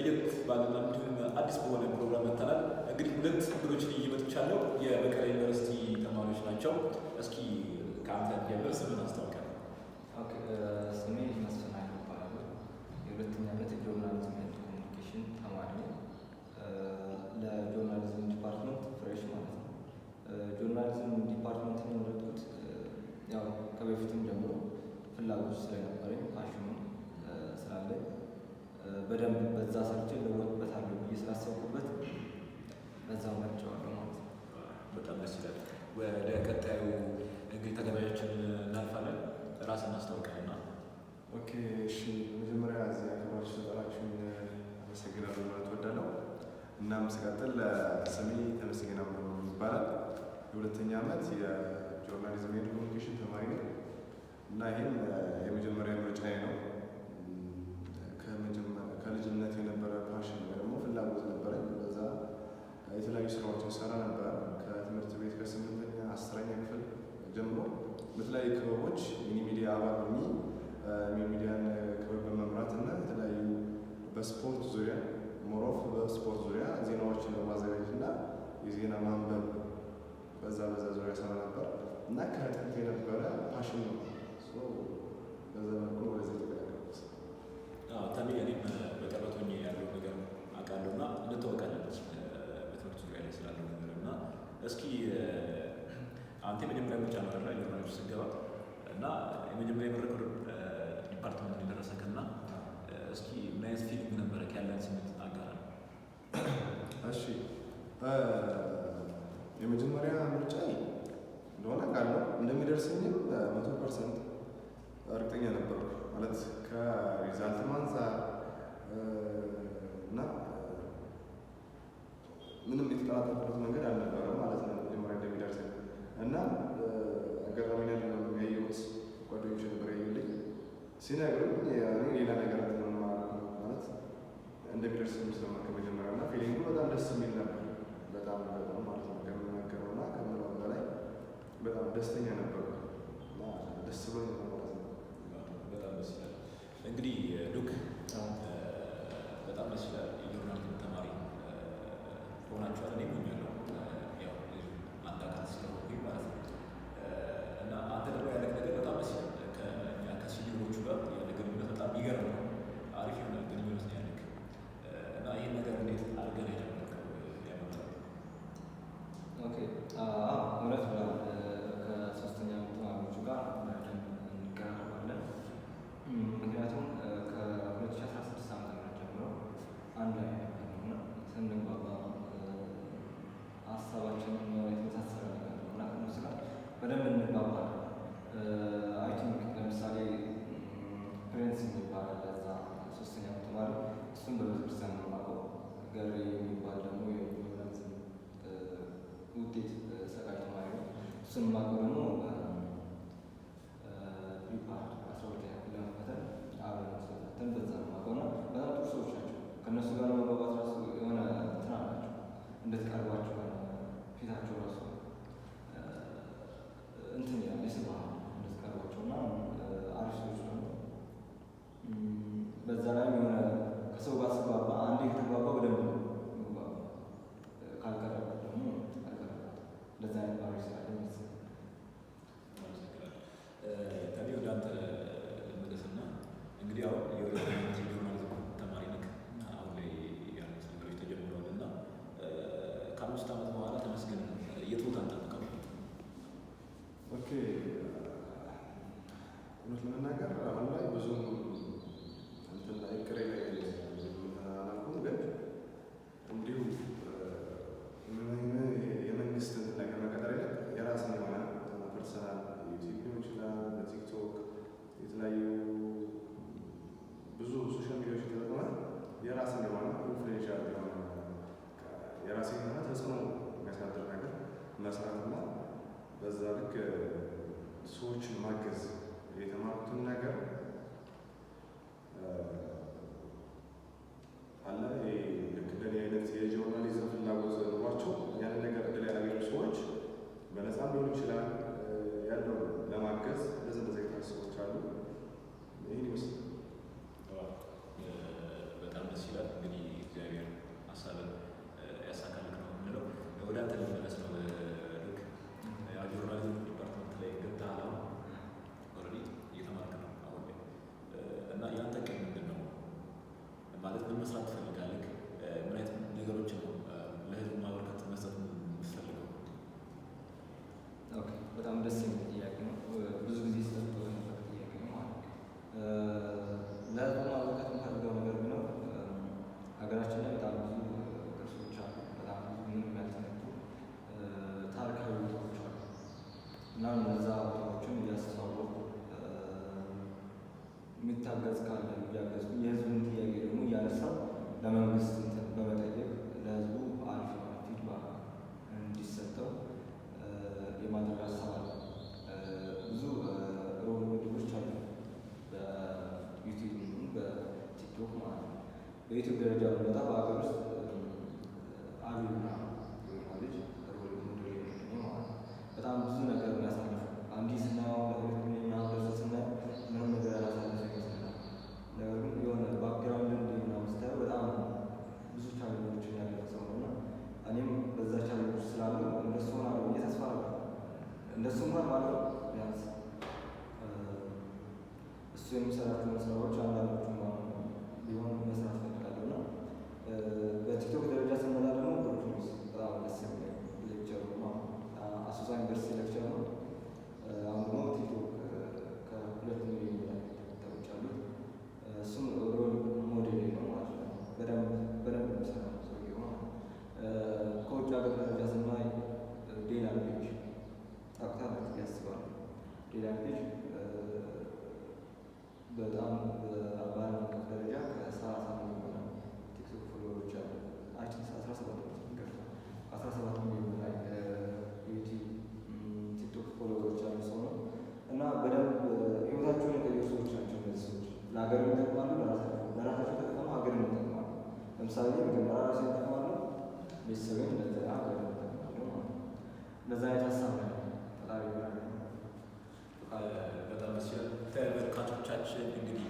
ለየት ባለና እንዲሁም አዲስ በሆነ ፕሮግራም መጥተናል። እንግዲህ ሁለት እንግዶችን እየመጥቻለሁ። የመቀሌ ዩኒቨርሲቲ ተማሪዎች ናቸው። እስኪ ከአንተ ጀምር፣ ስምን አስታውቃለሁ። ስሜ መስፍን ይባላል። የሁለተኛ ዓመት የጆርናሊዝም ኤንድ ኮሚኒኬሽን ተማሪ ነኝ። ለጆርናሊዝም ዲፓርትመንት ፍሬሽ ማለት ነው። ጆርናሊዝም ዲፓርትመንትን የመረጥኩት ያው ከበፊትም ጀምሮ ፍላጎት ስለነበረኝ ፓሽኑ ስላለኝ በደንብ በዛ ሰርቼ ለወጥበታለሁ ብዬ ስላሰብኩበት በዛው መርጬዋለሁ ማለት ነው። በጣም ደስ ይላል። ወደ ቀጣዩ እንግዲህ ተገናኛችን እናልፋለን። ራስን እናስታውቀንና። ኦኬ እሺ፣ በመጀመሪያ እዚህ አክብራችሁ ስለጠራችሁኝ አመሰግናለሁ ማለት እወዳለሁ። እናም ስቀጥል ስሜ ተመስገን አምነው ይባላል። የሁለተኛ ዓመት የጆርናሊዝም ኤንድ ኮሚኒኬሽን ተማሪ ነኝ እና ይህም የመጀመሪያ ምርጫዬ ነው። ከልጅነት የነበረ ፓሽን ወይ ደግሞ ፍላጎት ነበረኝ። በዛ የተለያዩ ስራዎችን ሰራ ነበር። ከትምህርት ቤት ከ8ኛ 10ኛ ክፍል ጀምሮ በተለያዩ ክበቦች ሚኒ ሚዲያ አባል ሆኜ ሚኒ ሚዲያን ክበብ በመምራት እና የተለያዩ በስፖርት ዙሪያ ሞሮፍ በስፖርት ዙሪያ ዜናዎችን በማዘጋጀት እና የዜና ማንበብ በዛ ዙሪያ ሰራ ነበር እና ከጥንት የነበረ ፓሽን ነው። በዛ መልኩ ወደዚህ ተቀላቀልኩት። ታሚ እኔም በቅርበት ሆኜ ያለው ነገር አውቃለሁ እና እንተዋወቃለን በትምህርት ዙሪያ ላይ ስላለው ነገር እና እስኪ አንተ የመጀመሪያ ምርጫ ነው አይደል ጆርናሊስት ስትገባ እና የመጀመሪያ የመረከው ዲፓርትመንት እንደደረሰክና እስኪ ምን አይነት ፊሊንግ ነበረ ያለን ስሜት አጋራል። እሺ የመጀመሪያ ምርጫ እንደሆነ ቃለው እንደሚደርሰኝም 100% እርግጠኛ ነበርኩ። ማለት ከሪዛልት አንፃር እና ምንም የተጠራጠርኩበት መንገድ አልነበረም ማለት ነው መጀመሪያ እንደሚደርሰኝ እና አጋጣሚ ነው ያየሁት። ጓደኞቼ ነበር ያዩልኝ ሲነግሩኝ እኔ ሌላ ነገር ማለት እንደሚደርሰኝ ስለማውቅ መጀመሪያ እና ፊሊንጉ በጣም ደስ የሚል ነበር። በጣም ማለት ነው ከምናገረው እና ከምለው በላይ በጣም ደስተኛ ነበርኩ እና ደስ ብሎኝ ነው ማለት ነው። በጣም ደስ ይላል። እንግዲህ ሉክ በጣም ደስ ይላል። የጆርናሊዝም ተማሪ ሆናችኋል። እኔ ሆኛለሁ ያው አንድ አካል ስለሆንኩኝ ማለት ነው እና አንተ ደግሞ ያለህ ነገር በጣም ደስ ይላል። ከእኛ ከሲኒየሮቹ ጋር ያለ ግንኙነት በጣም የሚገርም ነው። አሪፍ የሆነ ግንኙነት ነው ያለህ እና ይህን ነገር እንዴት አድርገን ያደረገው ያመጣው? ኦኬ እውነት ብላ ከሶስተኛ ዓመት ተማሪዎቹ ጋር እንቀራረባለን። ምክንያቱም ከ2016 ዓ.ም ጀምሮ አንድ ላይ ነበርና ስንግባባ ሀሳባችንን የተመሳሰለ ነገር ነው እና ከእነሱ ጋር በደንብ እንግባባለን። አይ ቲንክ ለምሳሌ ፕሪንስ የሚባል ለዛ ሶስተኛ ዓመት ተማሪ እሱም በቤተክርስቲያን ነው የማውቀው። ገሪ የሚባል ደግሞ የጆርናሊዝም ውጤት ሰቃይ ተማሪ ነው። እሱን የማውቀው ደግሞ ፕሪፓርድ 12ኛ ክፍል ለመፈተን አብረን ስለፈተን በዛ ነው የማውቀው እና በጣም ጥሩ ሰዎች ናቸው። ከእነሱ ጋር ለመግባባት ራሱ የሆነ እንትን አላቸው እንድትቀርባቸው ፊታቸው ራሱ እንትን ያለ ይስባል እንድትቀርባቸው እና አሪፍ ሰዎች ነው። በዛ ላይ የሆነ ከሰው ጋር ስግባባ አንዴ ከተግባባ በደንብ ነው ምግባባ ካልቀረበ ደግሞ አልቀረበ እንደዛ አይነት ባህሪ ስላለ ይመስላል። ታዲያ ወደ አንተ ልመለስና እንግዲህ አሁን የሁለተኛ ዓመት የጆርናሊዝም ተማሪ ነህ። አሁን ላይ ያሉት ነገሮች ተጀምረዋል እና ከ5 ዓመት በኋላ ተመስገን የት ቦታ እንጠብቀው? ኦኬ እውነት ለመናገር አሁን ላይ ብዙም እንትን ላይ ቅሬ ላይ አላልኩም፣ ግን እንዲሁ የመንግስት እንትን ላይ ከመቀጠር ይልቅ የራስን የሆነ ፐርሰናል ዩቲዩብ ሊሆን ይችላል፣ በቲክቶክ የተለያዩ ብዙ ሶሻል ሚዲያዎች ተጠቅመ የራስን የሆነ ኢንፍሉዌንሻል የሆነ የራስን የሆነ ተጽዕኖ የሚያሳድር ነገር መስራትና በዛ ልክ ሰዎችን ማገዝ የተማሩትን ነገር የሚታገዝ ካለ እያገዝኩ የህዝቡን ጥያቄ ደግሞ እያነሳ ለመንግስት በመጠየቅ ለህዝቡ አሪፍ ፊድባክ እንዲሰጠው የማድረግ ሀሳብ አለ። ብዙ ሮል ሞዴሎች አሉ በዩቲዩብ በቲክቶክ ማለት ነው። በዩቲዩብ ደረጃ በመጣ በሀገር ውስጥ አብይና ልጅ ሮል ሞዴል ማለት ነው። በጣም ብዙ ነገር የሚያሳልፉ አንዲ ስናየው ለሁለተኛ ደረሰ ስናየው ምንም ነገር ያላሳለፈ ይመስላል። ነገር ግን የሆነ ባክግራውንድ እንዲና ስታየው በጣም ብዙ ቻሌንጆችን ያለፈ ሰው ነው እና እኔም በዛ ቻሌንጆች ስላሉ እንደሱ ሆናለሁ ብዬ ተስፋ አደርጋለሁ። እንደሱ እንኳን ማለት ቢያንስ እሱ የሚሰራቸውን ስራዎች አንዳንዶቹ ቢሆን መስራት እፈልጋለሁ እና በቲክቶክ ደረጃ ስንመጣ ደግሞ ፕሮፊስ በጣም ደስ የሚል ሌክቸር ነው። አሶሳ ዩኒቨርሲቲ ሌክቸር ነው። አሁን ደግሞ ቲክቶክ ከ2 ሚሊዮን በላይ ተከታዮች አሉት። እሱም ሮል ሞዴል ነው ማለት ነው። በደንብ የሚሰራ ሰውዬው ነው። ከውጭ ሀገር ደረጃ ስናይ ሌላ ፔጅ ታውቁታላችሁ ብዬ አስባለሁ። ሌላ ፔጅ በጣም በዓለም አቀፍ ደረጃ ከ30 ሚሊዮን በላይ ቲክቶክ ፎሎወሮች አሉ። 17 ሚሊዮን በላይ ዩቲዩብ ቲክቶክ ፎሎወሮች አሉ ሰው ነው እና በደንብ ህይወታቸውን የቀየሩ ሰዎች ናቸው። እነዚህ ሰዎች ለሀገር ይጠቅማሉ፣ ለራሳቸው ተጠቅመው ሀገር ይጠቅማሉ። ለምሳሌ መጀመሪያ ራሴ ይጠቅማሉ፣ ቤተሰብን እንደዚያ ሀገር ይጠቅማሉ ማለት ነው። እንደዛ አይነት ሀሳብ ነው ፈጣሪ ይባላል። በጣም ደስ ይላል። ተመልካቾቻችን እንግዲህ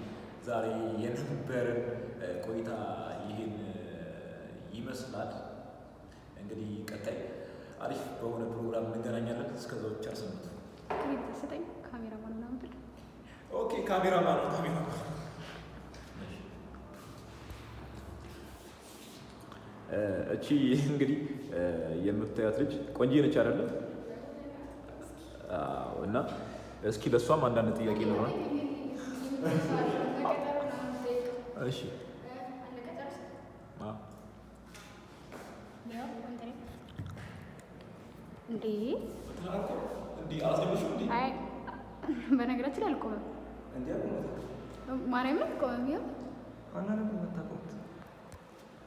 ዛሬ የነበረን ቆይታ ይህን ይመስላል። እንግዲህ ቀጣይ አሪፍ በሆነ ፕሮግራም እንገናኛለን። እስከዛው ቸር ሰንብቱ። ሰጠኝ ካሜራማን ምናምን ብል ኦኬ፣ ካሜራማን ነው ካሜራማን። እቺ እንግዲህ የምታያት ልጅ ቆንጆ ነች አይደለ? እና እስኪ ለሷም አንዳንድ ጥያቄ ነው። እሺ በነገራችን ላይ አልቆመም። ማርያምን አልቆመም።